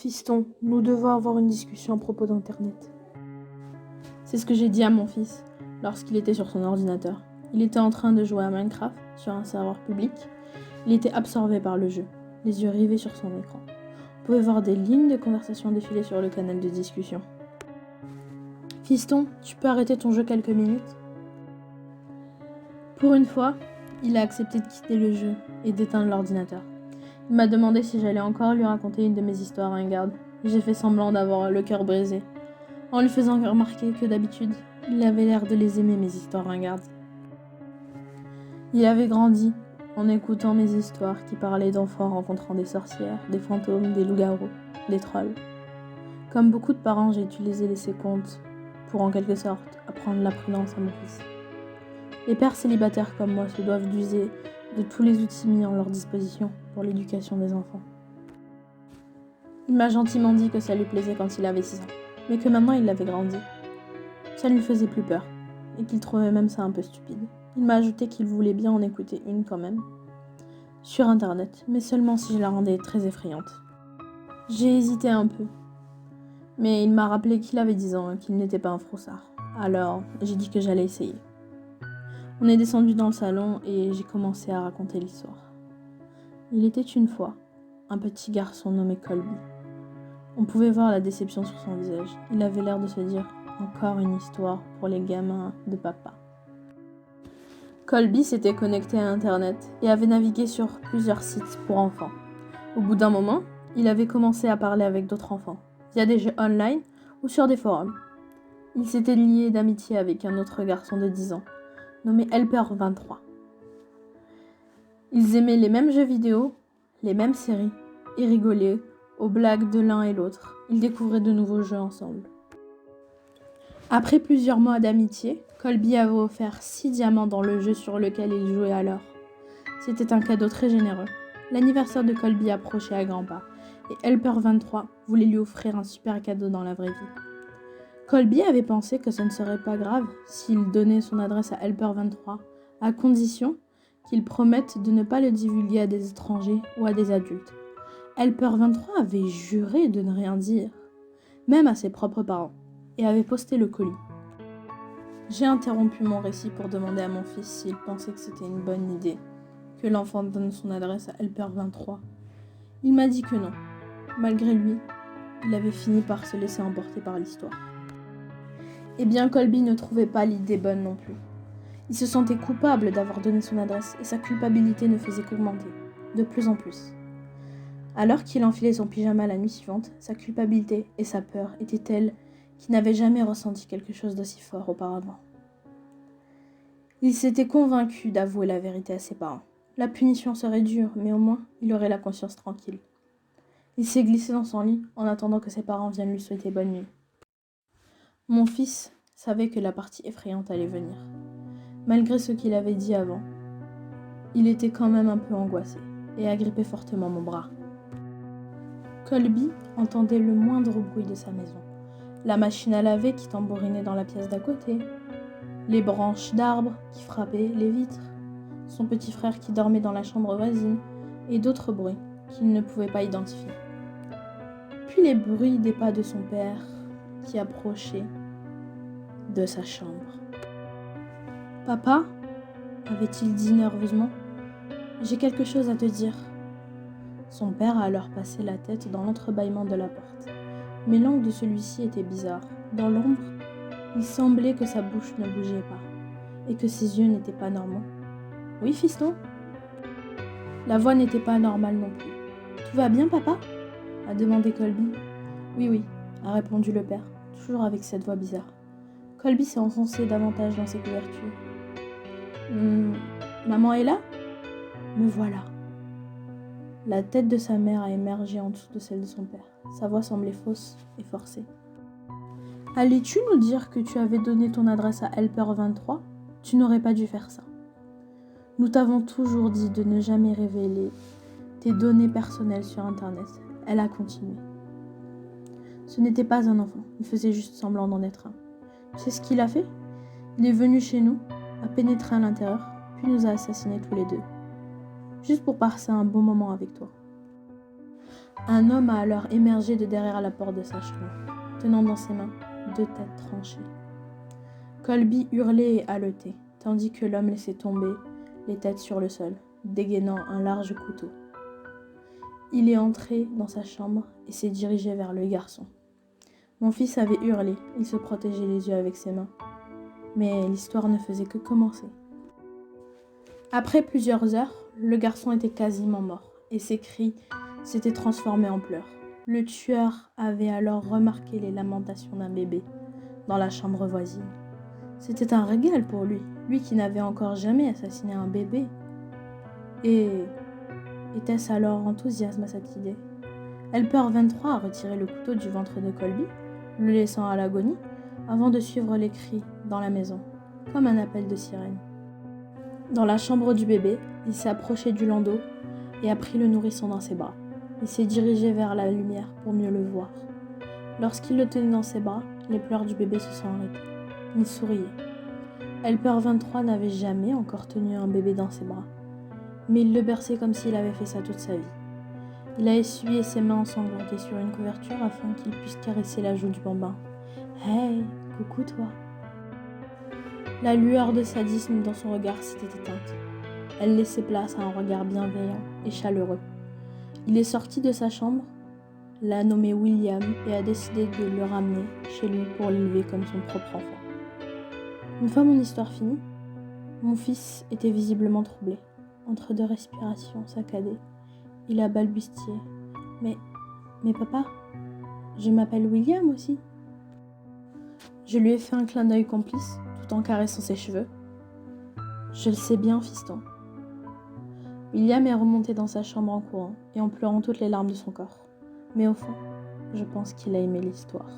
Fiston, nous devons avoir une discussion à propos d'Internet. C'est ce que j'ai dit à mon fils lorsqu'il était sur son ordinateur. Il était en train de jouer à Minecraft sur un serveur public. Il était absorbé par le jeu, les yeux rivés sur son écran. On pouvait voir des lignes de conversation défiler sur le canal de discussion. Fiston, tu peux arrêter ton jeu quelques minutes ? Pour une fois, il a accepté de quitter le jeu et d'éteindre l'ordinateur. Il m'a demandé si j'allais encore lui raconter une de mes histoires ringardes. J'ai fait semblant d'avoir le cœur brisé, en lui faisant remarquer que d'habitude, il avait l'air de les aimer mes histoires ringardes. Il avait grandi en écoutant mes histoires qui parlaient d'enfants rencontrant des sorcières, des fantômes, des loups-garous, des trolls. Comme beaucoup de parents, j'ai utilisé ces contes pour en quelque sorte apprendre la prudence à mon fils. Les pères célibataires comme moi se doivent d'user de tous les outils mis en leur disposition pour l'éducation des enfants. Il m'a gentiment dit que ça lui plaisait quand il avait 6 ans, mais que maintenant il avait grandi. Ça ne lui faisait plus peur, et qu'il trouvait même ça un peu stupide. Il m'a ajouté qu'il voulait bien en écouter une quand même, sur internet, mais seulement si je la rendais très effrayante. J'ai hésité un peu, mais il m'a rappelé qu'il avait 10 ans et qu'il n'était pas un froussard. Alors j'ai dit que j'allais essayer. On est descendu dans le salon et j'ai commencé à raconter l'histoire. Il était une fois un petit garçon nommé Colby. On pouvait voir la déception sur son visage. Il avait l'air de se dire « Encore une histoire pour les gamins de papa ». Colby s'était connecté à Internet et avait navigué sur plusieurs sites pour enfants. Au bout d'un moment, il avait commencé à parler avec d'autres enfants, via des jeux online ou sur des forums. Il s'était lié d'amitié avec un autre garçon de 10 ans, nommé Helper23. Ils aimaient les mêmes jeux vidéo, les mêmes séries, et rigolaient aux blagues de l'un et l'autre. Ils découvraient de nouveaux jeux ensemble. Après plusieurs mois d'amitié, Colby avait offert 6 diamants dans le jeu sur lequel il jouait alors. C'était un cadeau très généreux. L'anniversaire de Colby approchait à grands pas, et Helper23 voulait lui offrir un super cadeau dans la vraie vie. Colby avait pensé que ce ne serait pas grave s'il donnait son adresse à Helper23, à condition qu'il promette de ne pas le divulguer à des étrangers ou à des adultes. Helper23 avait juré de ne rien dire, même à ses propres parents, et avait posté le colis. J'ai interrompu mon récit pour demander à mon fils s'il pensait que c'était une bonne idée que l'enfant donne son adresse à Helper23. Il m'a dit que non. Malgré lui, il avait fini par se laisser emporter par l'histoire. Eh bien, Colby ne trouvait pas l'idée bonne non plus. Il se sentait coupable d'avoir donné son adresse et sa culpabilité ne faisait qu'augmenter, de plus en plus. Alors qu'il enfilait son pyjama la nuit suivante, sa culpabilité et sa peur étaient telles qu'il n'avait jamais ressenti quelque chose d'aussi fort auparavant. Il s'était convaincu d'avouer la vérité à ses parents. La punition serait dure, mais au moins, il aurait la conscience tranquille. Il s'est glissé dans son lit en attendant que ses parents viennent lui souhaiter bonne nuit. Mon fils savait que la partie effrayante allait venir. Malgré ce qu'il avait dit avant, il était quand même un peu angoissé et agrippait fortement mon bras. Colby entendait le moindre bruit de sa maison. La machine à laver qui tambourinait dans la pièce d'à côté, les branches d'arbres qui frappaient les vitres, son petit frère qui dormait dans la chambre voisine et d'autres bruits qu'il ne pouvait pas identifier. Puis les bruits des pas de son père qui approchait de sa chambre. « Papa ?» avait-il dit nerveusement. « J'ai quelque chose à te dire. » Son père a alors passé la tête dans l'entrebâillement de la porte. Mais l'angle de celui-ci était bizarre. Dans l'ombre, il semblait que sa bouche ne bougeait pas et que ses yeux n'étaient pas normaux. « Oui, fiston ?» La voix n'était pas normale non plus. « Tout va bien, papa ?» a demandé Colby. « Oui, oui », a répondu le père, toujours avec cette voix bizarre. Colby s'est enfoncé davantage dans ses couvertures. « Maman est là ? Me voilà. » La tête de sa mère a émergé en dessous de celle de son père. Sa voix semblait fausse et forcée. « Allais-tu nous dire que tu avais donné ton adresse à Helper23 ? Tu n'aurais pas dû faire ça. Nous t'avons toujours dit de ne jamais révéler tes données personnelles sur Internet. » Elle a continué. Ce n'était pas un enfant, il faisait juste semblant d'en être un. Tu sais ce qu'il a fait ? Il est venu chez nous, a pénétré à l'intérieur, puis nous a assassinés tous les deux. Juste pour passer un bon moment avec toi. Un homme a alors émergé de derrière la porte de sa chambre, tenant dans ses mains 2 têtes tranchées. Colby hurlait et haletait, tandis que l'homme laissait tomber les têtes sur le sol, dégainant un large couteau. Il est entré dans sa chambre et s'est dirigé vers le garçon. Mon fils avait hurlé, il se protégeait les yeux avec ses mains. Mais l'histoire ne faisait que commencer. Après plusieurs heures, le garçon était quasiment mort et ses cris s'étaient transformés en pleurs. Le tueur avait alors remarqué les lamentations d'un bébé dans la chambre voisine. C'était un régal pour lui, lui qui n'avait encore jamais assassiné un bébé. Et était-ce alors enthousiasme à cette idée? Helper 23 a retiré le couteau du ventre de Colby, le laissant à l'agonie, avant de suivre les cris dans la maison, comme un appel de sirène. Dans la chambre du bébé, il s'est approché du landau et a pris le nourrisson dans ses bras. Il s'est dirigé vers la lumière pour mieux le voir. Lorsqu'il le tenait dans ses bras, les pleurs du bébé se sont arrêtés. Il souriait. Helper 23 n'avait jamais encore tenu un bébé dans ses bras, mais il le berçait comme s'il avait fait ça toute sa vie. Il a essuyé ses mains ensanglantées sur une couverture afin qu'il puisse caresser la joue du bambin. « Hey, coucou toi !» La lueur de sadisme dans son regard s'était éteinte. Elle laissait place à un regard bienveillant et chaleureux. Il est sorti de sa chambre, l'a nommé William et a décidé de le ramener chez lui pour l'élever comme son propre enfant. Une fois mon histoire finie, mon fils était visiblement troublé. Entre 2 respirations saccadées, il a balbutié. Mais papa, je m'appelle William aussi. Je lui ai fait un clin d'œil complice, tout en caressant ses cheveux. Je le sais bien, fiston. William est remonté dans sa chambre en courant et en pleurant toutes les larmes de son corps. Mais au fond, je pense qu'il a aimé l'histoire.